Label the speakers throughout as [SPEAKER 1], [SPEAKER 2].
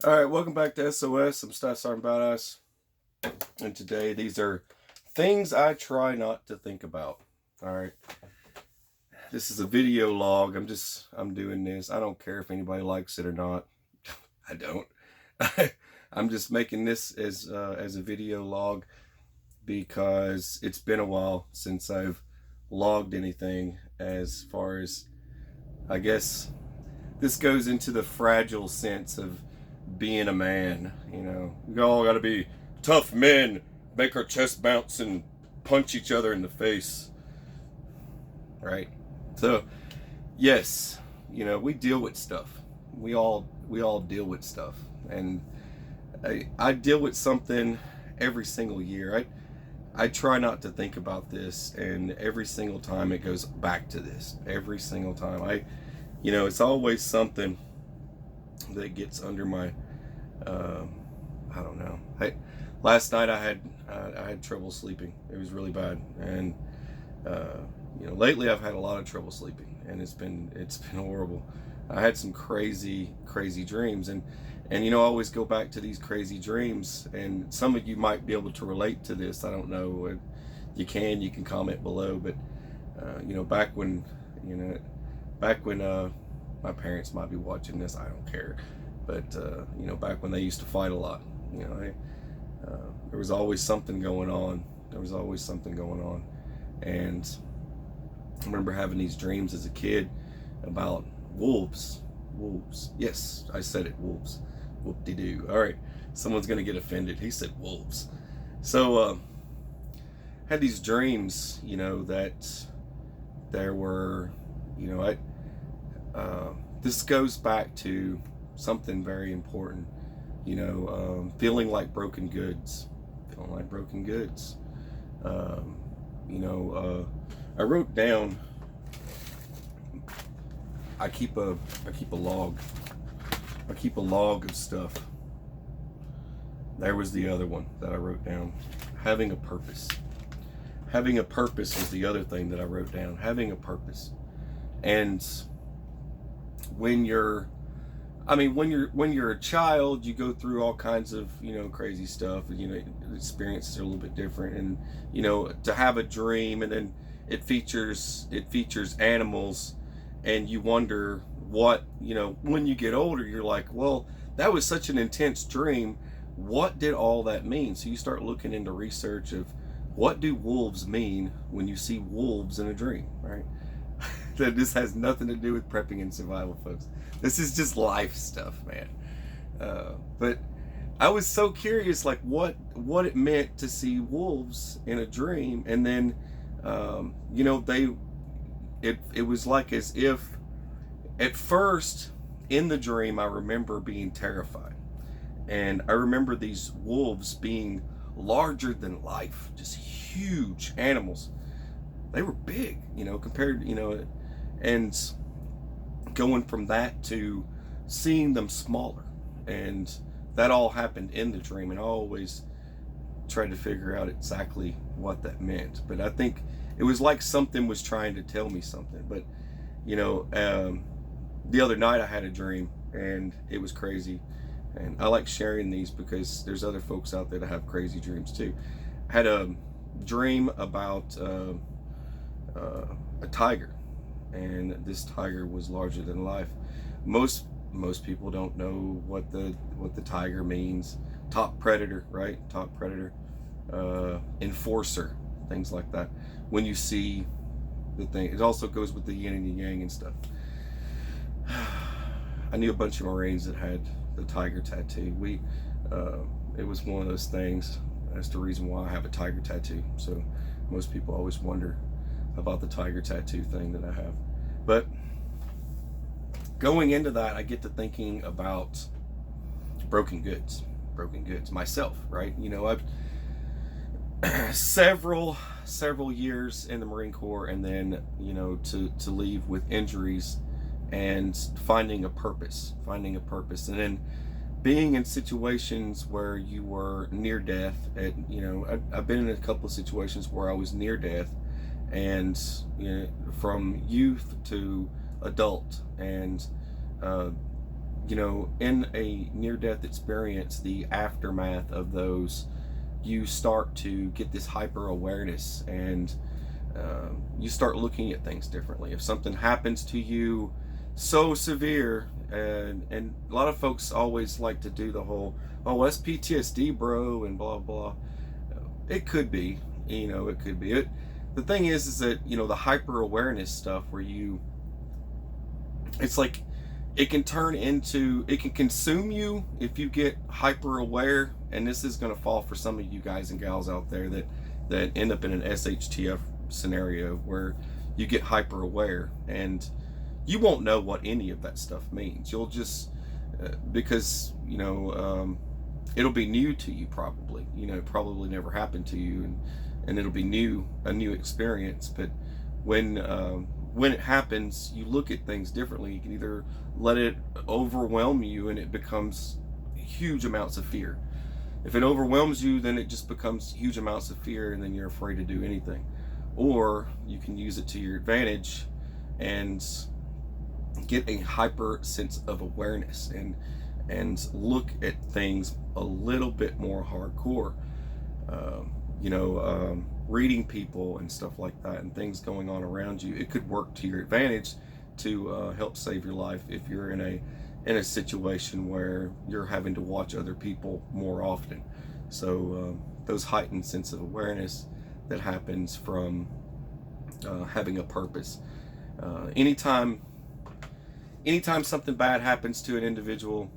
[SPEAKER 1] All right, welcome back to SOS. I'm Staff Sergeant Badass, and today these are things I try not to think about. All right, this is a video log. I'm doing this. I don't care if anybody likes it or not. I don't. I'm just making this as a video log because it's been a while since I've logged anything. As far as, I guess, this goes into the fragile sense of being a man. We all gotta be tough men, make our chest bounce and punch each other in the face, right? So yes, we deal with stuff. We all deal with stuff, and I deal with something every single year. I try not to think about this, and every single time it goes back to this. Every single time it's always something that gets under my I don't know. Last night I had trouble sleeping. It was really bad, and lately I've had a lot of trouble sleeping, and it's been horrible. I had some crazy dreams, and I always go back to these crazy dreams, and some of you might be able to relate to this. I don't know. You can comment below, but back when my parents might be watching this, I don't care. But back when they used to fight a lot, there was always something going on. And I remember having these dreams as a kid about wolves. Yes, I said it, wolves. Whoop-de-doo. All right, someone's gonna get offended. He said wolves. So had these dreams, that there were, this goes back to something very important, feeling like broken goods. I wrote down, I keep a log of stuff. There was the other one that I wrote down. Having a purpose was the other thing that I wrote down. Having a purpose. And when you're a child, you go through all kinds of crazy stuff. The experiences are a little bit different, and to have a dream, and then it features animals, and you wonder what, when you get older, you're like, well, that was such an intense dream. What did all that mean? So you start looking into research of what do wolves mean when you see wolves in a dream, right? That this has nothing to do with prepping and survival, folks. This is just life stuff, man. But I was so curious, like what it meant to see wolves in a dream, and then it was like as if at first in the dream I remember being terrified, and I remember these wolves being larger than life, just huge animals. They were big, compared, and going from that to seeing them smaller, and that all happened in the dream, and I always tried to figure out exactly what that meant. But I think it was like something was trying to tell me something. But the other night I had a dream, and it was crazy, and I like sharing these because there's other folks out there that have crazy dreams too. I had a dream about a tiger, and this tiger was larger than life. Most people don't know what the tiger means. Top predator, right? Top predator, enforcer, things like that. When you see the thing, it also goes with the yin and the yang and stuff. I knew a bunch of Marines that had the tiger tattoo. It was one of those things. That's the reason why I have a tiger tattoo. So most people always wonder about the tiger tattoo thing that I have. But going into that, I get to thinking about broken goods myself, right? I've several years in the Marine Corps, and then to leave with injuries and finding a purpose, and then being in situations where you were near death. I've been in a couple of situations where I was near death, and from youth to adult. And in a near-death experience, the aftermath of those, you start to get this hyper awareness, and you start looking at things differently. If something happens to you so severe, and a lot of folks always like to do the whole, oh, that's PTSD, bro, and blah blah. It could be, it could be it. The thing is that the hyper awareness stuff, where it's like it can consume you if you get hyper aware. And this is going to fall for some of you guys and gals out there that end up in an SHTF scenario where you get hyper aware, and you won't know what any of that stuff means. You'll just because it'll be new to you, probably. It probably never happened to you, and it'll be a new experience. But when it happens, you look at things differently. You can either let it overwhelm you, and it becomes huge amounts of fear. If it overwhelms you, then it just becomes huge amounts of fear, and then you're afraid to do anything. Or you can use it to your advantage and get a hyper sense of awareness, and look at things a little bit more hardcore. Reading people and stuff like that, and things going on around you, it could work to your advantage to help save your life if you're in a situation where you're having to watch other people more often. So those heightened sense of awareness that happens from having a purpose. Anytime something bad happens to an individual,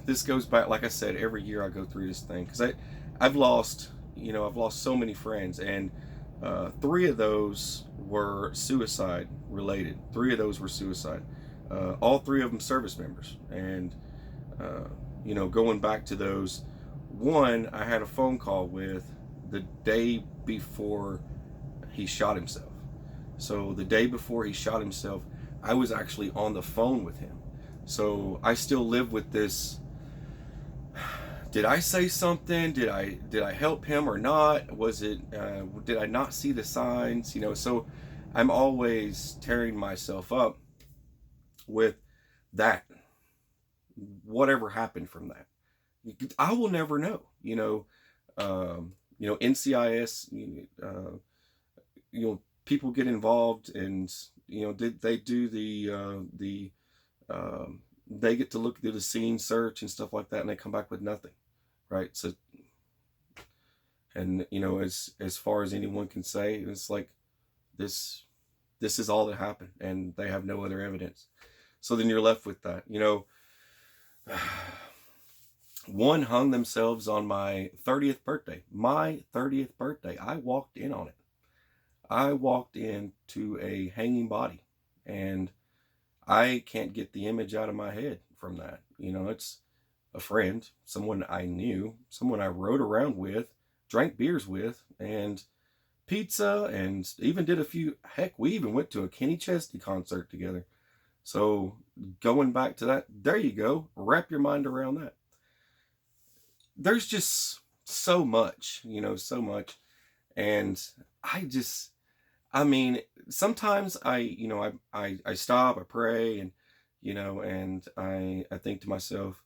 [SPEAKER 1] this goes back, like I said, every year I go through this thing, because I've lost so many friends, and 3 of those were suicide related. 3 of those were suicide. All 3 of them service members. And going back to those, one I had a phone call with the day before he shot himself. So the day before he shot himself, I was actually on the phone with him. So I still live with this, did I say something? Did I help him or not? Was it did I not see the signs? So I'm always tearing myself up with that. Whatever happened from that, I will never know. NCIS, people get involved, and did they do they get to look through the scene search and stuff like that, and they come back with nothing, right? So, and as far as anyone can say, it's like this is all that happened, and they have no other evidence. So then you're left with that. One hung themselves on my 30th birthday. My 30th birthday. I walked in on it. I walked into a hanging body, and I can't get the image out of my head from that. It's a friend, someone I knew, someone I rode around with, drank beers with, and pizza, and even did we even went to a Kenny Chesney concert together. So going back to that, there you go. Wrap your mind around that. There's just so much, so much. And sometimes I stop, I pray, and, and I think to myself,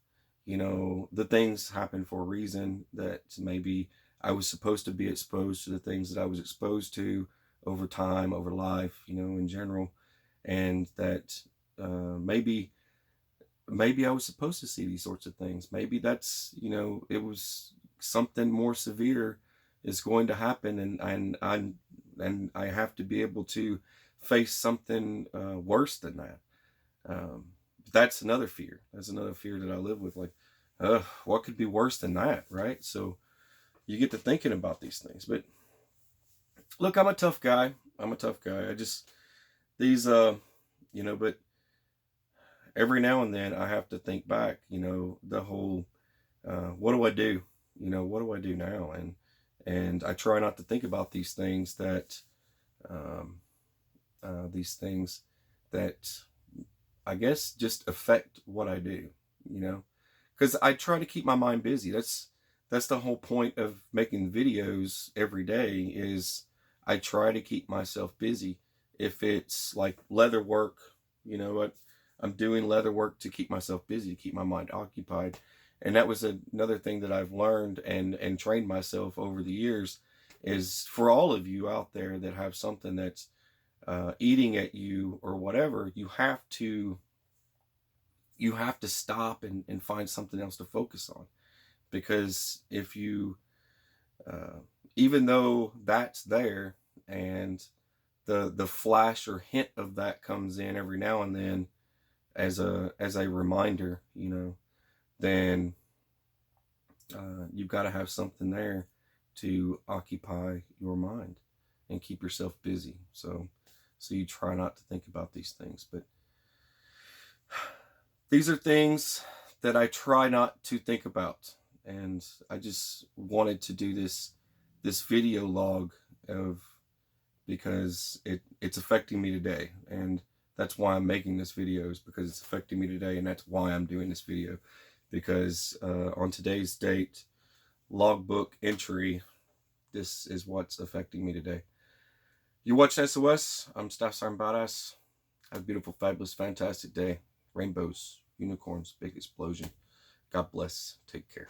[SPEAKER 1] the things happen for a reason, that maybe I was supposed to be exposed to the things that I was exposed to over time, over life, in general. And that maybe I was supposed to see these sorts of things. Maybe that's, it was something more severe is going to happen, and I have to be able to face something worse than that. That's another fear. That's another fear that I live with. Like, what could be worse than that, right? So you get to thinking about these things. But look, I'm a tough guy. I just, but every now and then I have to think back, the whole, what do I do? What do I do now? And I try not to think about these things that I guess just affect what I do, because I try to keep my mind busy. That's the whole point of making videos every day, is I try to keep myself busy. If it's like leather work, you know what? I'm doing leather work to keep myself busy, to keep my mind occupied. And that was another thing that I've learned and trained myself over the years, is for all of you out there that have something that's eating at you or whatever, you have to stop and find something else to focus on. Because if you even though that's there, and the flash or hint of that comes in every now and then as a reminder, you know, then you've got to have something there to occupy your mind and keep yourself busy. So you try not to think about these things. But these are things that I try not to think about. And I just wanted to do this video log of, because it's affecting me today. And that's why I'm making this video, is because it's affecting me today. And that's why I'm doing this video. Because on today's date, logbook entry, this is what's affecting me today. You watch SOS. I'm Staff Sergeant Badass. Have a beautiful, fabulous, fantastic day. Rainbows, unicorns, big explosion. God bless. Take care.